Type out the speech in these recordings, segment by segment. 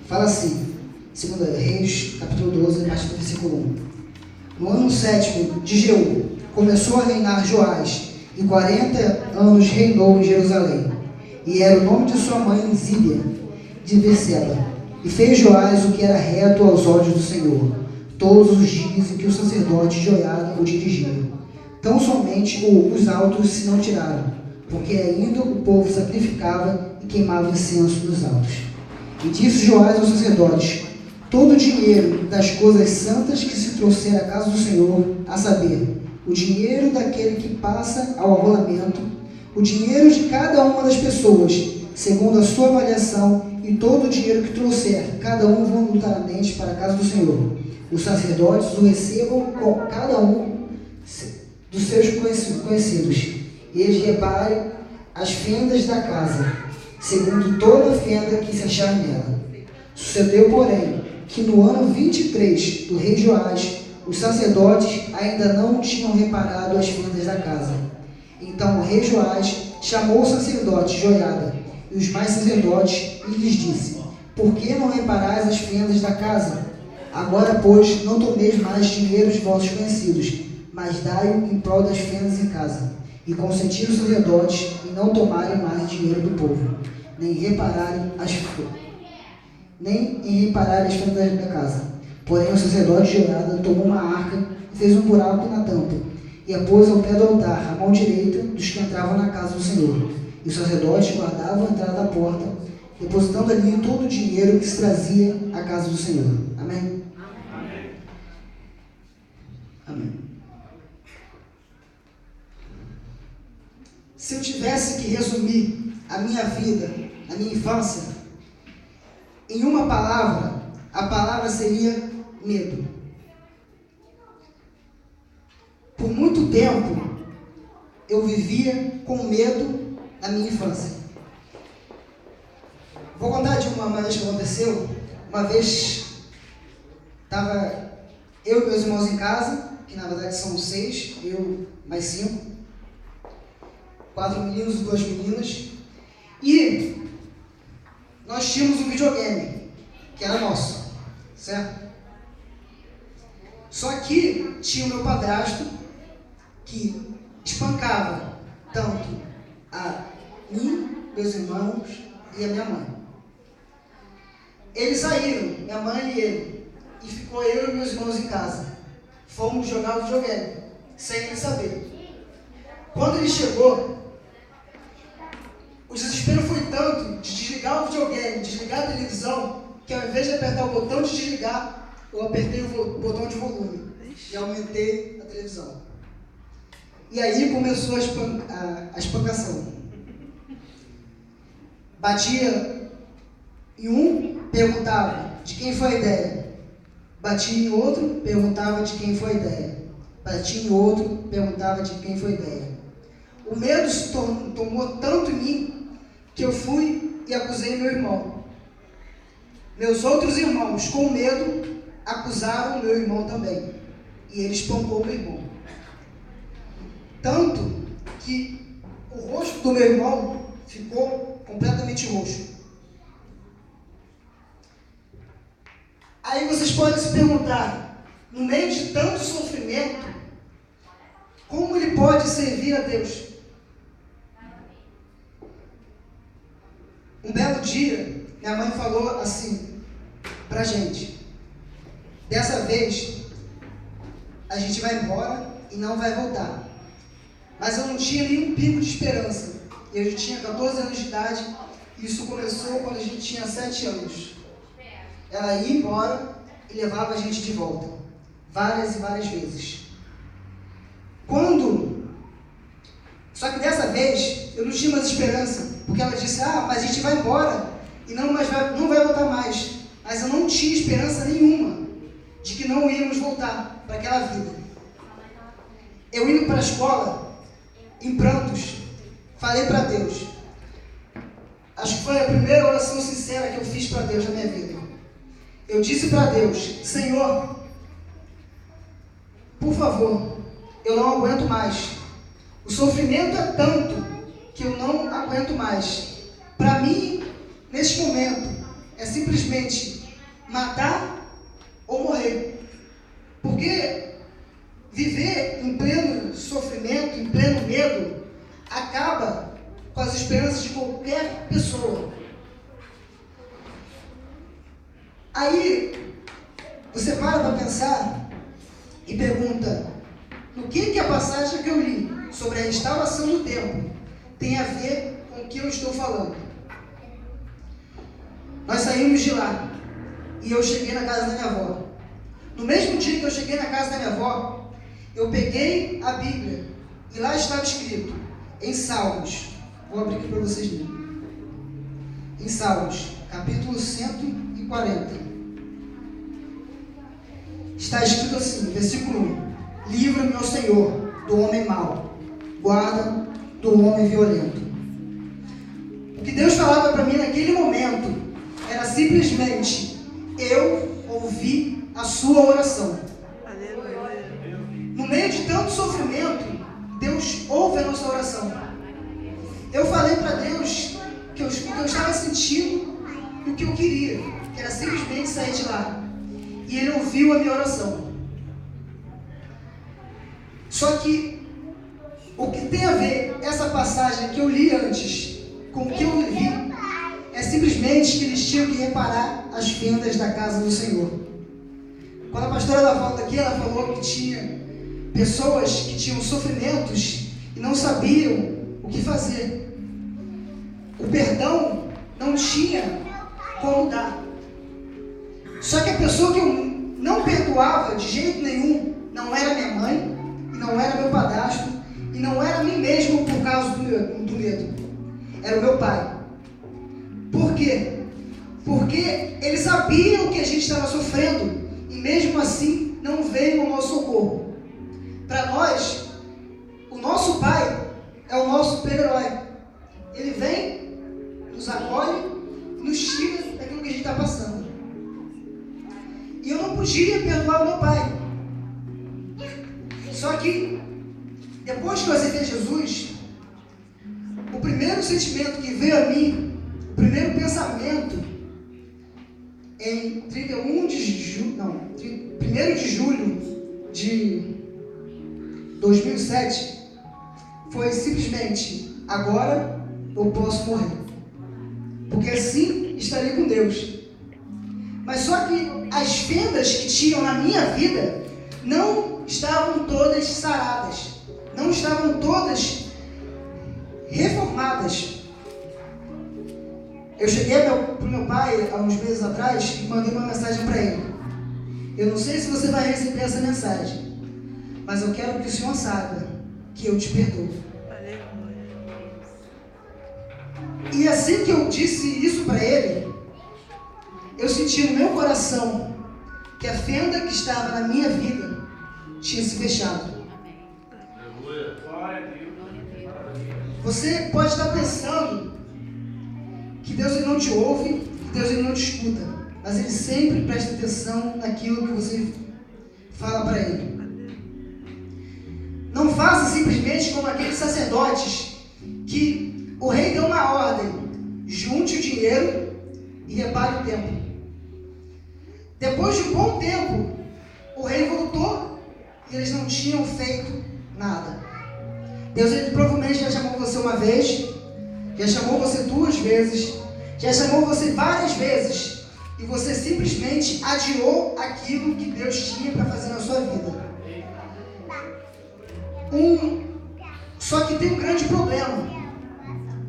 Fala assim, 2 Reis, capítulo 12, a partir do versículo 1. No ano 7º de Jeú, começou a reinar Joás, e 40 anos reinou em Jerusalém. E era o nome de sua mãe Zíbia, de Berseba. E fez Joás o que era reto aos olhos do Senhor, todos os dias em que o sacerdote Joiada o dirigia. Tão somente os altos se não tiraram, porque ainda o povo sacrificava e queimava incenso nos altos. E disse Joás aos sacerdotes: todo o dinheiro das coisas santas que se trouxer à casa do Senhor, a saber, o dinheiro daquele que passa ao arrolamento, o dinheiro de cada uma das pessoas, segundo a sua avaliação, e todo o dinheiro que trouxer, cada um voluntariamente para a casa do Senhor, os sacerdotes o recebam com cada um dos seus conhecidos, e eles reparem as fendas da casa, segundo toda a fenda que se achar nela. Sucedeu, porém, que no ano 23 do rei Joás, os sacerdotes ainda não tinham reparado as fendas da casa. Então o rei Joás chamou o sacerdote Joiada e os mais sacerdotes e lhes disse: por que não reparais as fendas da casa? Agora, pois, não tomeis mais dinheiro de vossos conhecidos, mas dai-o em prol das fendas em casa. E consentiram os sacerdotes em não tomarem mais dinheiro do povo, nem em repararem as fendas da casa. Porém, o sacerdote Joiada tomou uma arca e fez um buraco na tampa, e a pôs ao pé do altar, à mão direita dos que entravam na casa do Senhor. E os sacerdotes guardavam a entrada da porta, depositando ali todo o dinheiro que se trazia à casa do Senhor. Amém? Amém. Amém. Se eu tivesse que resumir a minha vida, a minha infância, em uma palavra, a palavra seria medo. Por muito tempo, eu vivia com medo na minha infância. Vou contar de uma vez que aconteceu. Uma vez, estava eu e meus irmãos em casa, que na verdade são 6, eu mais 5, 4 meninos e 2 meninas, e nós tínhamos um videogame, que era nosso, certo? Só que tinha o meu padrasto, que espancava tanto a mim, meus irmãos e a minha mãe. Eles saíram, minha mãe e ele, e ficou eu e meus irmãos em casa. Fomos jogar o videogame, sem ele saber. Quando ele chegou, o desespero foi tanto de desligar o videogame, desligar a televisão, que ao invés de apertar o botão de desligar, eu apertei o botão de volume e aumentei a televisão. E aí começou a espancação. Batia em um, perguntava de quem foi a ideia. Batia em outro, perguntava de quem foi a ideia. Batia em outro, perguntava de quem foi a ideia. O medo se tomou tanto em mim que eu fui e acusei meu irmão. Meus outros irmãos, com medo, acusaram o meu irmão também. E ele espancou meu irmão. Tanto que o rosto do meu irmão ficou completamente roxo. Aí vocês podem se perguntar, no meio de tanto sofrimento, como ele pode servir a Deus? Um belo dia, minha mãe falou assim pra gente: dessa vez, a gente vai embora e não vai voltar. Mas eu não tinha nenhum pingo de esperança. Eu já tinha 14 anos de idade, e isso começou quando a gente tinha 7 anos. Ela ia embora e levava a gente de volta, várias e várias vezes. Só que dessa vez, eu não tinha mais esperança, porque ela disse: mas a gente vai embora e não vai voltar mais. Mas eu não tinha esperança nenhuma de que não íamos voltar para aquela vida. Eu indo para a escola, em prantos, falei para Deus. Acho que foi a primeira oração sincera que eu fiz para Deus na minha vida. Eu disse para Deus: Senhor, por favor, eu não aguento mais. O sofrimento é tanto que eu não aguento mais. Para mim, neste momento, é simplesmente matar ou morrer. Porque viver em pleno sofrimento, em pleno medo, acaba com as esperanças de qualquer pessoa. Aí, você para pensar e pergunta, no que a passagem que eu li sobre a restauração do templo tem a ver com o que eu estou falando? Nós saímos de lá e eu cheguei na casa da minha avó. No mesmo dia que eu cheguei na casa da minha avó, eu peguei a Bíblia e lá estava escrito, em Salmos, vou abrir aqui para vocês verem, em Salmos, capítulo 140, está escrito assim, versículo 1, livra-me, ó Senhor, do homem mau, guarda do homem violento. O que Deus falava para mim naquele momento era simplesmente, eu ouvi a sua oração. No meio de tanto sofrimento, Deus ouve a nossa oração. Eu falei para Deus o que eu estava sentindo e o que eu queria, que era simplesmente sair de lá. E Ele ouviu a minha oração. Só que o que tem a ver essa passagem que eu li antes com o que eu vivi é simplesmente que eles tinham que reparar as fendas da casa do Senhor. Quando a pastora ela falou aqui, ela falou que tinha pessoas que tinham sofrimentos e não sabiam o que fazer. O perdão não tinha como dar. Só que a pessoa que eu não perdoava de jeito nenhum não era minha mãe, e não era meu padrasto, e não era mim mesmo por causa do medo. Era o meu pai. Por quê? Porque ele sabia o que a gente estava sofrendo e mesmo assim não veio ao nosso socorro. Para nós, o nosso pai é o nosso super-herói. Ele vem, nos acolhe, nos tira daquilo que a gente está passando. E eu não podia perdoar o meu pai. Só que, depois que eu aceitei Jesus, o primeiro sentimento que veio a mim, o primeiro pensamento, em 1 de julho de 2007, foi simplesmente, agora eu posso morrer. Porque assim estarei com Deus. Mas só que as fendas que tinham na minha vida não estavam todas saradas, não estavam todas reformadas. Eu cheguei para o meu pai há uns meses atrás e mandei uma mensagem para ele. Eu não sei se você vai receber essa mensagem, mas eu quero que o Senhor saiba que eu te perdoo. E assim que eu disse isso para ele, eu senti no meu coração que a fenda que estava na minha vida tinha se fechado. Você pode estar pensando que Deus ele não te ouve, que Deus ele não te escuta, mas Ele sempre presta atenção naquilo que você fala para Ele. Não faça simplesmente como aqueles sacerdotes que o rei deu uma ordem: junte o dinheiro e repare o templo. Depois de um bom tempo, o rei voltou e eles não tinham feito nada. Deus ele provavelmente já chamou você uma vez, já chamou você 2 vezes, já chamou você várias vezes, e você simplesmente adiou aquilo que Deus tinha para fazer na sua vida. Só que tem um grande problema.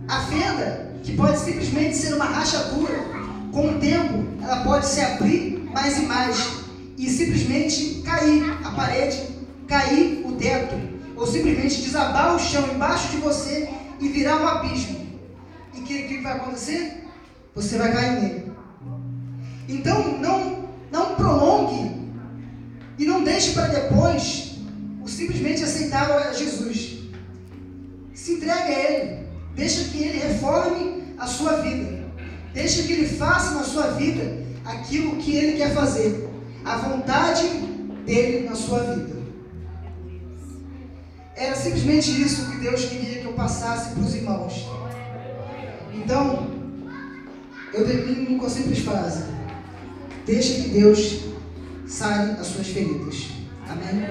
A fenda, que pode simplesmente ser uma rachadura, com o tempo ela pode se abrir mais e mais e simplesmente cair a parede, cair o teto, ou simplesmente desabar o chão embaixo de você e virar um abismo. E o que vai acontecer? Você vai cair nele. Então não prolongue e não deixe para depois o simplesmente aceitar a Jesus. Se entregue a Ele. Deixa que Ele reforme a sua vida. Deixa que Ele faça na sua vida aquilo que Ele quer fazer. A vontade dEle na sua vida. Era simplesmente isso que Deus queria que eu passasse para os irmãos. Então, eu termino com a simples frase: Deixa que Deus sare as suas feridas. Amém?